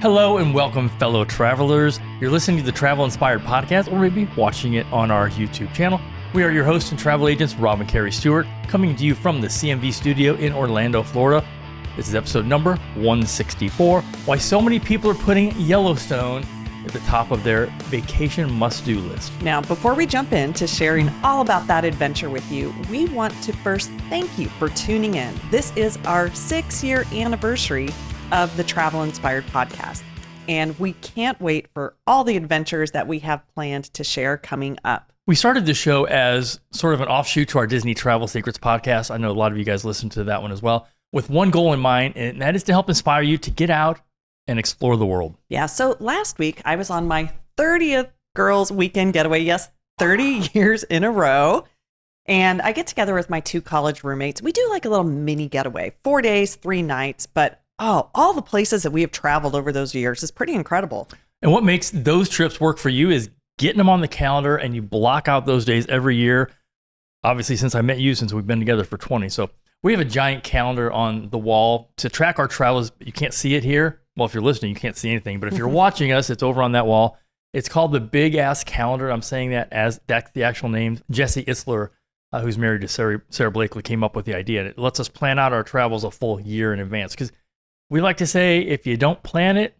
Hello and welcome, fellow travelers. You're listening to the Travel Inspired Podcast, or maybe watching it on our YouTube channel. We are your hosts and travel agents, Rob Kerri Stuart, coming to you from the CMV studio in Orlando, Florida. This is episode number 164, why so many people are putting Yellowstone at the top of their vacation must-do list. Now, before we jump into sharing all about that adventure with you, we want to first thank you for tuning in. This is our 6-year anniversary of the Travel Inspired Podcast, and we can't wait for all the adventures that we have planned to share coming up. We started the show as sort of an offshoot to our Disney Travel Secrets podcast. I know a lot of you guys listen to that one as well, with one goal in mind, and that is to help inspire you to get out and explore the world. Yeah, so last week I was on my 30th girls weekend getaway. Yes, 30 years in a row. And I get together with my 2 college roommates. We do like a little mini getaway, 4 days, 3 nights, but all the places that we have traveled over those years is pretty incredible. And what makes those trips work for you is getting them on the calendar, and you block out those days every year. Obviously, since I met you, since we've been together for 20. So we have a giant calendar on the wall to track our travels. You can't see it here. Well, if you're listening, you can't see anything. But if you're watching us, it's over on that wall. It's called the Big Ass Calendar. I'm saying that as that's the actual name. Jesse Isler, who's married to Sarah Blakely, came up with the idea. And it lets us plan out our travels a full year in advance. Because we like to say, if you don't plan it,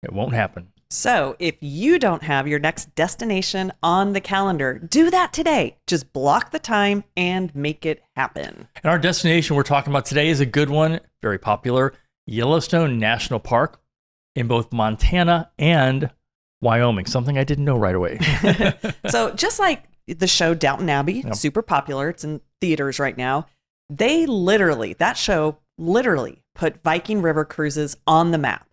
it won't happen. So if you don't have your next destination on the calendar, do that today. Just block the time and make it happen. And our destination we're talking about today is a good one, very popular, Yellowstone National Park in both Montana and Wyoming, something I didn't know right away. So just like the show Downton Abbey, Yep. super popular, it's in theaters right now, that show literally put Viking River cruises on the map.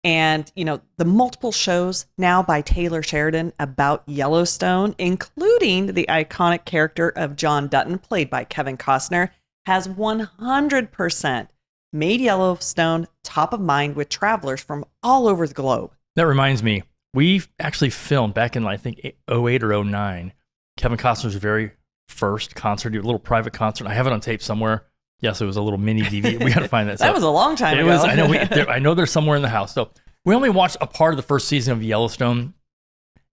And, the multiple shows now by Taylor Sheridan about Yellowstone, including the iconic character of John Dutton, played by Kevin Costner, has 100% made Yellowstone top of mind with travelers from all over the globe. That reminds me, we actually filmed back in, I think, 08 or 09, Kevin Costner's very first concert, a little private concert. I have it on tape somewhere. Yes, it was a little mini DVD. We got to find that. That was a long time ago. I know there's somewhere in the house. So we only watched a part of the first season of Yellowstone.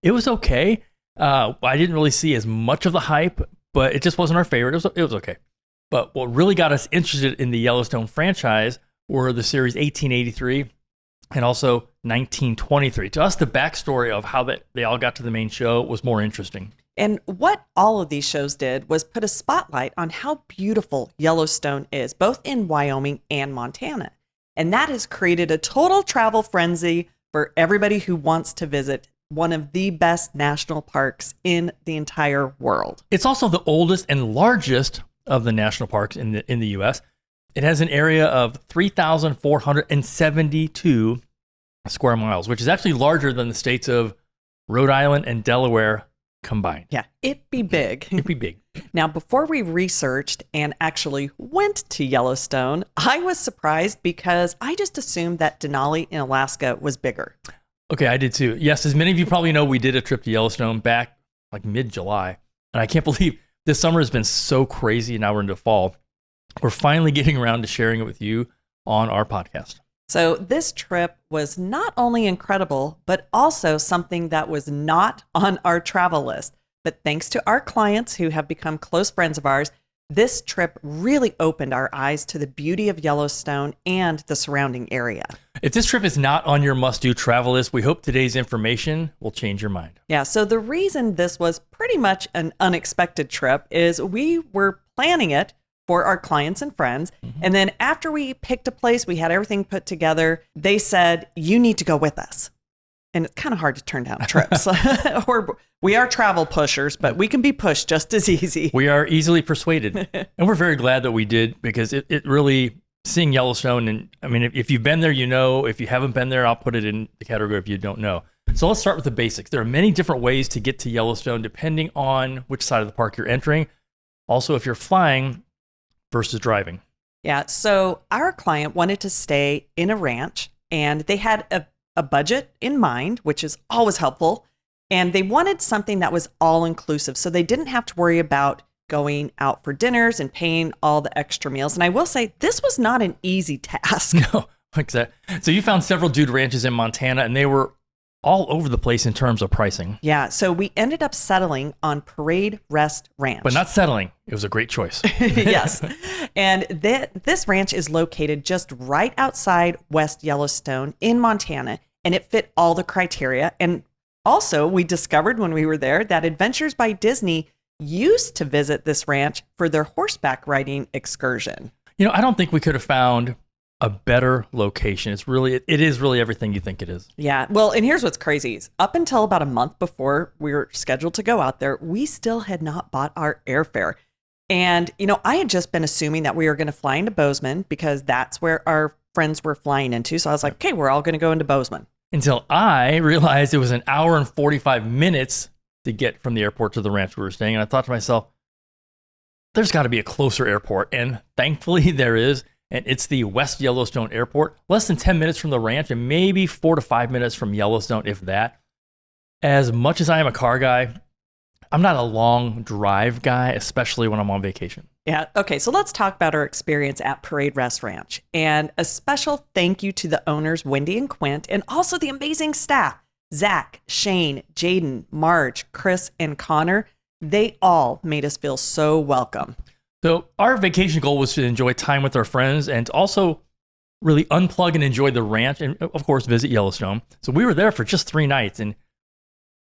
It was okay. I didn't really see as much of the hype, but it just wasn't our favorite. It was okay. But what really got us interested in the Yellowstone franchise were the series 1883 and also 1923. To us, the backstory of how they all got to the main show was more interesting. And what all of these shows did was put a spotlight on how beautiful Yellowstone is, both in Wyoming and Montana. And that has created a total travel frenzy for everybody who wants to visit one of the best national parks in the entire world. It's also the oldest and largest of the national parks in the U.S. It has an area of 3,472 square miles, which is actually larger than the states of Rhode Island and Delaware combined. Yeah, it'd be big. It'd be big. Now, before we researched and actually went to Yellowstone, I was surprised because I just assumed that Denali in Alaska was bigger. Okay, I did too. Yes, as many of you probably know, we did a trip to Yellowstone back like mid-July. And I can't believe this summer has been so crazy. Now we're into fall. We're finally getting around to sharing it with you on our podcast. So this trip was not only incredible, but also something that was not on our travel list. But thanks to our clients who have become close friends of ours, this trip really opened our eyes to the beauty of Yellowstone and the surrounding area. If this trip is not on your must-do travel list, we hope today's information will change your mind. Yeah, so the reason this was pretty much an unexpected trip is we were planning it for our clients and friends. And then after we picked a place, we had everything put together, they said, you need to go with us. And it's kind of hard to turn down trips. We are travel pushers, but we can be pushed just as easy. We are easily persuaded. And we're very glad that we did, because it really, seeing Yellowstone, and I mean, if you've been there, you know. If you haven't been there, I'll put it in the category if you don't know. So let's start with the basics. There are many different ways to get to Yellowstone depending on which side of the park you're entering. Also, if you're flying versus driving. Yeah, so our client wanted to stay in a ranch, and they had a budget in mind, which is always helpful. And they wanted something that was all inclusive. So they didn't have to worry about going out for dinners and paying all the extra meals. And I will say, this was not an easy task. No, Exactly. So you found several dude ranches in Montana, and they were all over the place in terms of pricing. Yeah, so we ended up settling on Parade Rest Ranch. But not settling. It was a great choice. Yes. And this ranch is located just right outside West Yellowstone in Montana, and it fit all the criteria. And also, we discovered when we were there that Adventures by Disney used to visit this ranch for their horseback riding excursion. You know, I don't think we could have found a better location. It is really everything you think it is. Yeah. Well, and here's what's crazy. Up until about a month before we were scheduled to go out there, we still had not bought our airfare. And, I had just been assuming that we were going to fly into Bozeman because that's where our friends were flying into. So I was like, okay, we're all going to go into Bozeman. Until I realized it was an hour and 45 minutes to get from the airport to the ranch we were staying. And I thought to myself, there's got to be a closer airport. And thankfully there is. And it's the West Yellowstone Airport, less than 10 minutes from the ranch and maybe 4 to 5 minutes from Yellowstone, if that. As much as I am a car guy, I'm not a long drive guy, especially when I'm on vacation. Yeah. Okay. So let's talk about our experience at Parade Rest Ranch. And a special thank you to the owners, Wendy and Quint, and also the amazing staff, Zach, Shane, Jaden, Marge, Chris, and Connor. They all made us feel so welcome. So our vacation goal was to enjoy time with our friends and to also really unplug and enjoy the ranch and, of course, visit Yellowstone. So we were there for just 3 nights, and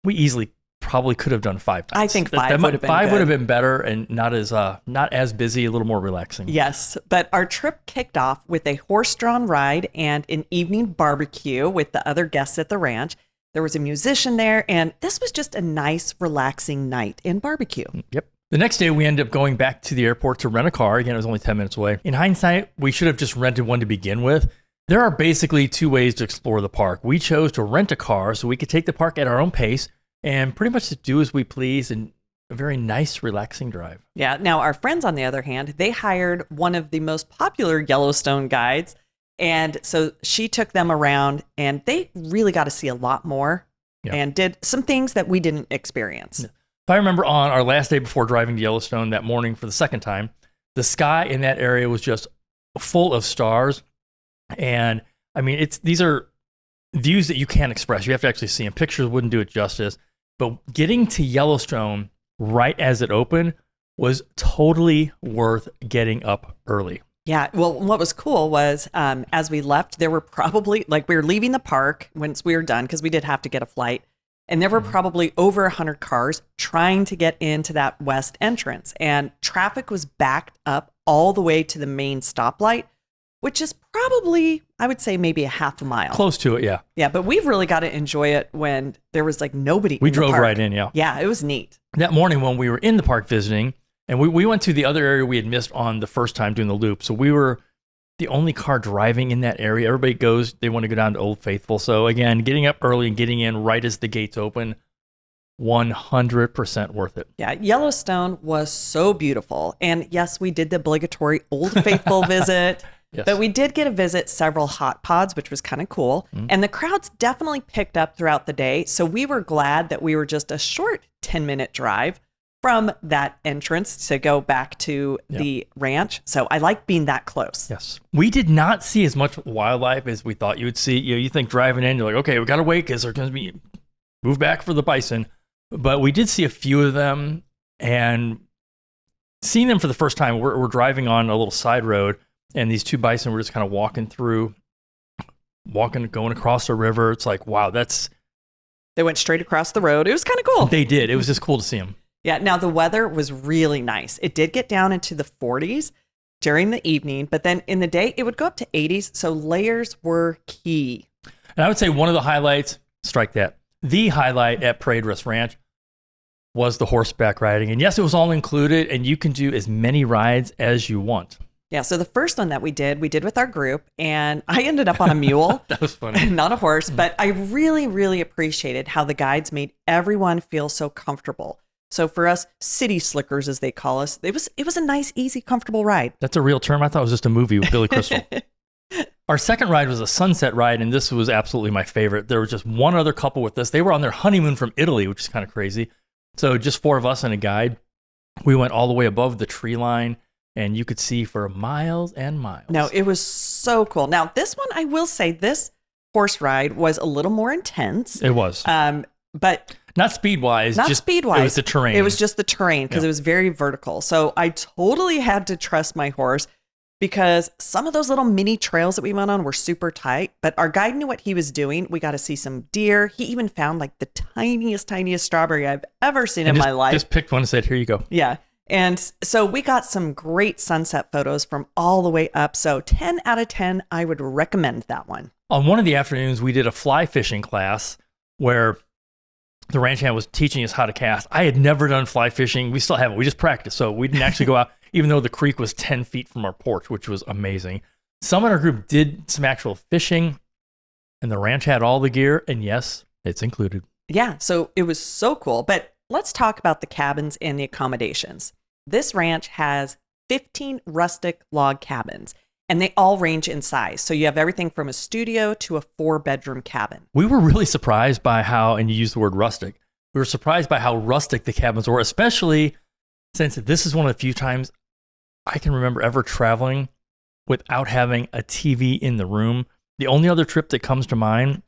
we easily probably could have done 5 nights. I think 5 would have been Five good. would have been better and not as busy, a little more relaxing. Yes, but our trip kicked off with a horse-drawn ride and an evening barbecue with the other guests at the ranch. There was a musician there, and this was just a nice, relaxing night in barbecue. Yep. The next day, we ended up going back to the airport to rent a car. Again, it was only 10 minutes away. In hindsight, we should have just rented one to begin with. There are basically 2 ways to explore the park. We chose to rent a car so we could take the park at our own pace and pretty much just do as we please, and a very nice, relaxing drive. Yeah. Now, our friends, on the other hand, they hired one of the most popular Yellowstone guides. And so she took them around, and they really got to see a lot more and did some things that we didn't experience. Yeah. If I remember, on our last day before driving to Yellowstone that morning for the second time, the sky in that area was just full of stars. And I mean, these are views that you can't express. You have to actually see them. Pictures wouldn't do it justice. But getting to Yellowstone right as it opened was totally worth getting up early. Yeah. Well, what was cool was as we left, there were probably, we were leaving the park once we were done, because we did have to get a flight. And there were probably over 100 cars trying to get into that west entrance. And traffic was backed up all the way to the main stoplight, which is probably, I would say, maybe a half a mile. Close to it, yeah. Yeah, but we've really got to enjoy it when there was nobody We in the drove park. right in, yeah. Yeah, it was neat. That morning when we were in the park visiting, and we went to the other area we had missed on the first time doing the loop. So we were the only car driving in that area. Everybody they want to go down to Old Faithful. So again, getting up early and getting in right as the gates open, 100% worth it. Yeah, Yellowstone was so beautiful. And yes, we did the obligatory Old Faithful visit. Yes. But we did get to visit several hot pods, which was kind of cool. Mm-hmm. And the crowds definitely picked up throughout the day. So we were glad that we were just a short 10-minute drive from that entrance to go back to the ranch. So I like being that close. Yes. We did not see as much wildlife as we thought you would see. You think driving in, you're like, okay, we got to wait because they're going to be move back for the bison. But we did see a few of them, and seeing them for the first time, we're driving on a little side road, and these 2 bison were just kind of going across the river. It's like, wow, They went straight across the road. It was kind of cool. They did. It was just cool to see them. Yeah. Now, the weather was really nice. It did get down into the 40s during the evening, but then in the day, it would go up to 80s. So layers were key. And I would say one of the highlights, the highlight at Parade Rest Ranch was the horseback riding. And yes, it was all included, and you can do as many rides as you want. Yeah. So the first one that we did with our group, and I ended up on a mule. That was funny. Not a horse, but I really, really appreciated how the guides made everyone feel so comfortable. So for us city slickers, as they call us, it was a nice, easy, comfortable ride. That's a real term. I thought it was just a movie with Billy Crystal. Our second ride was a sunset ride, and this was absolutely my favorite. There was just one other couple with us. They were on their honeymoon from Italy, which is kind of crazy. So just 4 of us and a guide. We went all the way above the tree line, and you could see for miles and miles. No, it was so cool. Now, this one, I will say, this horse ride was a little more intense. It was. But not speed-wise. Not just speed-wise. It was the terrain. It was just the terrain because it was very vertical. So I totally had to trust my horse because some of those little mini trails that we went on were super tight. But our guide knew what he was doing. We got to see some deer. He even found like the tiniest strawberry I've ever seen in my life. Just picked one and said, here you go. Yeah. And so we got some great sunset photos from all the way up. So 10 out of 10, I would recommend that one. On one of the afternoons, we did a fly fishing class where the ranch hand was teaching us how to cast. I had never done fly fishing. We still haven't. We just practiced. So we didn't actually go out, even though the creek was 10 feet from our porch, which was amazing. Some in our group did some actual fishing, and the ranch had all the gear. And yes, it's included. Yeah. So it was so cool. But let's talk about the cabins and the accommodations. This ranch has 15 rustic log cabins, and they all range in size. So you have everything from a studio to a 4-bedroom cabin. We were really surprised by how, and you used the word rustic, we were surprised by how rustic the cabins were, especially since this is one of the few times I can remember ever traveling without having a TV in the room. The only other trip that comes to mind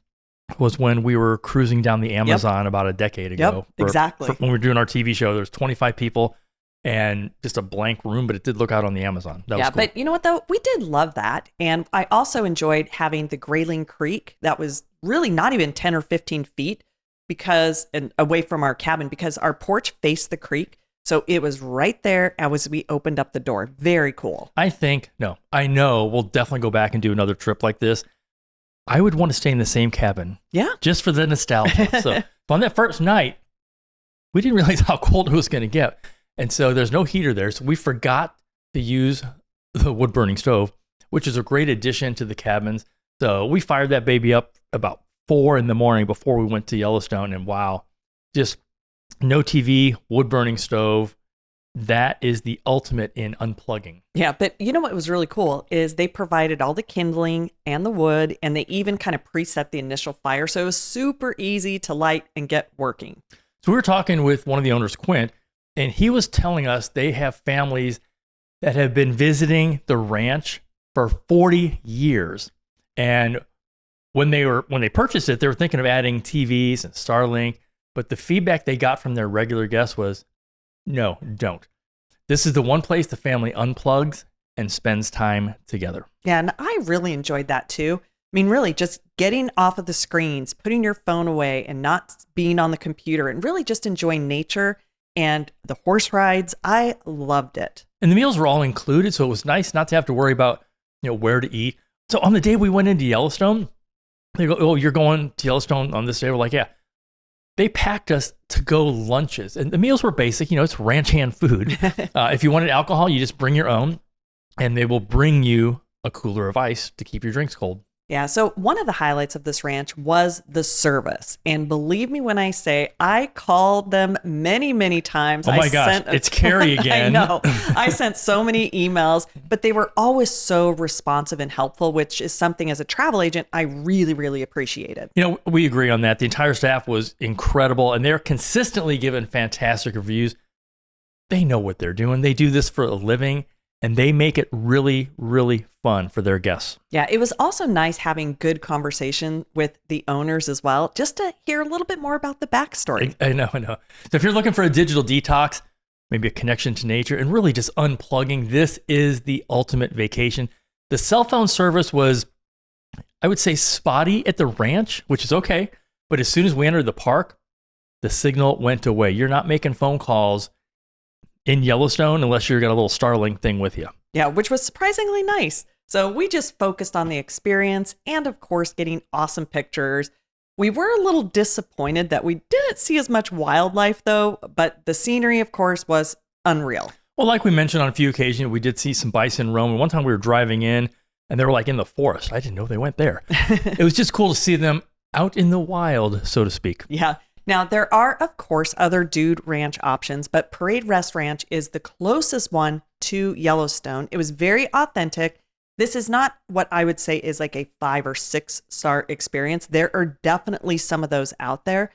was when we were cruising down the Amazon about a decade ago. Yep, exactly. When we were doing our TV show, there was 25 people and just a blank room, but it did look out on the Amazon. That was cool. But you know what, though? We did love that. And I also enjoyed having the Grayling Creek that was really not even 10 or 15 feet and away from our cabin because our porch faced the creek. So it was right there as we opened up the door. Very cool. I know we'll definitely go back and do another trip like this. I would want to stay in the same cabin. Yeah. Just for the nostalgia. So on that first night, we didn't realize how cold it was going to get. And so there's no heater there. So we forgot to use the wood burning stove, which is a great addition to the cabins. So we fired that baby up about 4 a.m. before we went to Yellowstone. And wow, just no TV, wood burning stove. That is the ultimate in unplugging. Yeah, but you know what was really cool is they provided all the kindling and the wood, and they even kind of preset the initial fire. So it was super easy to light and get working. So we were talking with one of the owners, Quint, and he was telling us they have families that have been visiting the ranch for 40 years. And when they purchased it, they were thinking of adding TVs and Starlink, but the feedback they got from their regular guests was, no, don't. This is the one place the family unplugs and spends time together. Yeah, and I really enjoyed that too. I mean, really just getting off of the screens, putting your phone away and not being on the computer and really just enjoying nature and the horse rides. I loved it. And the meals were all included, so it was nice not to have to worry about, where to eat. So on the day we went into Yellowstone, they go, oh, you're going to Yellowstone on this day? We're like, yeah. They packed us to-go lunches, and the meals were basic. It's ranch hand food. If you wanted alcohol, you just bring your own, and they will bring you a cooler of ice to keep your drinks cold. Yeah, so one of the highlights of this ranch was the service. And believe me when I say I called them many, many times. Oh my gosh, it's Kerri again. I know. I sent so many emails, but they were always so responsive and helpful, which is something as a travel agent I really, really appreciated. We agree on that. The entire staff was incredible, and they're consistently giving fantastic reviews. They know what they're doing. They do this for a living, and they make it really, really fun for their guests. Yeah, it was also nice having good conversation with the owners as well, just to hear a little bit more about the backstory. I know. So if you're looking for a digital detox, maybe a connection to nature, and really just unplugging, this is the ultimate vacation. The cell phone service was, I would say, spotty at the ranch, which is okay. But as soon as we entered the park, the signal went away. You're not making phone calls in Yellowstone unless you've got a little Starlink thing with you. Yeah, which was surprisingly nice. So we just focused on the experience and, of course, getting awesome pictures. We were a little disappointed that we didn't see as much wildlife, though, but the scenery, of course, was unreal. Well, like we mentioned on a few occasions, we did see some bison roam. And one time we were driving in, and they were like in the forest. I didn't know they went there. It was just cool to see them out in the wild, so to speak. Yeah. Now, there are, of course, other dude ranch options, but Parade Rest Ranch is the closest one to Yellowstone. It was very authentic. This is not what I would say is like a 5 or 6 star experience. There are definitely some of those out there.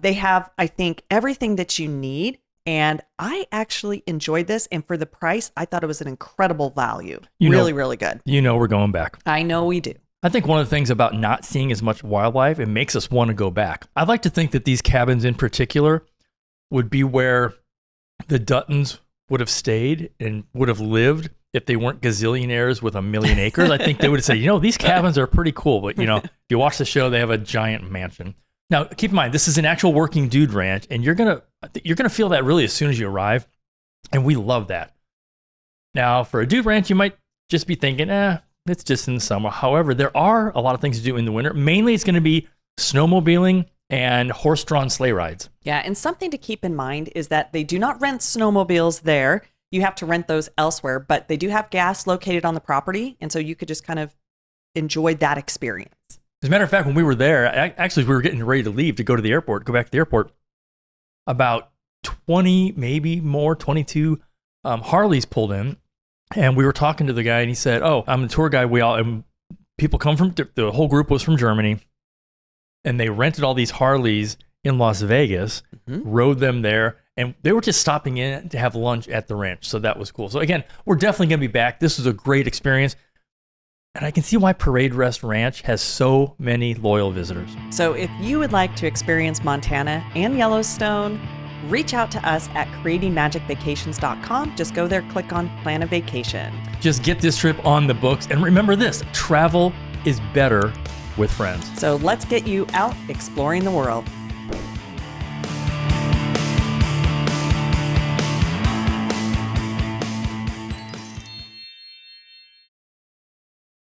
They have, I think, everything that you need. And I actually enjoyed this. And for the price, I thought it was an incredible value. You know- Really good. We're going back. I know we do. I think one of the things about not seeing as much wildlife, it makes us want to go back. I'd like to think that these cabins in particular would be where the Duttons would have stayed and would have lived if they weren't gazillionaires with 1 million acres. I think they would have said, these cabins are pretty cool. But, if you watch the show, they have a giant mansion. Now, keep in mind, this is an actual working dude ranch, and you're gonna feel that really as soon as you arrive, and we love that. Now, for a dude ranch, you might just be thinking, it's just in the summer. However, there are a lot of things to do in the winter. Mainly, it's going to be snowmobiling and horse-drawn sleigh rides. Yeah, and something to keep in mind is that they do not rent snowmobiles there. You have to rent those elsewhere, but they do have gas located on the property, and so you could just kind of enjoy that experience. As a matter of fact, when we were there, actually, we were getting ready to leave to go to the airport, go back to the airport. About 20, maybe more, 22 Harleys pulled in, and we were talking to the guy, and he said, "Oh, I'm the tour guide. And people come from the whole group was from Germany, and they rented all these Harleys in Las Vegas, rode them there, and they were just stopping in to have lunch at the ranch. So that was cool. So again, we're definitely going to be back. This was a great experience. And I can see why Parade Rest Ranch has so many loyal visitors. So if you would like to experience Montana and Yellowstone, reach out to us at creatingmagicvacations.com. Just go there, click on Plan a Vacation. Just get this trip on the books. And remember this, travel is better with friends. So let's get you out exploring the world.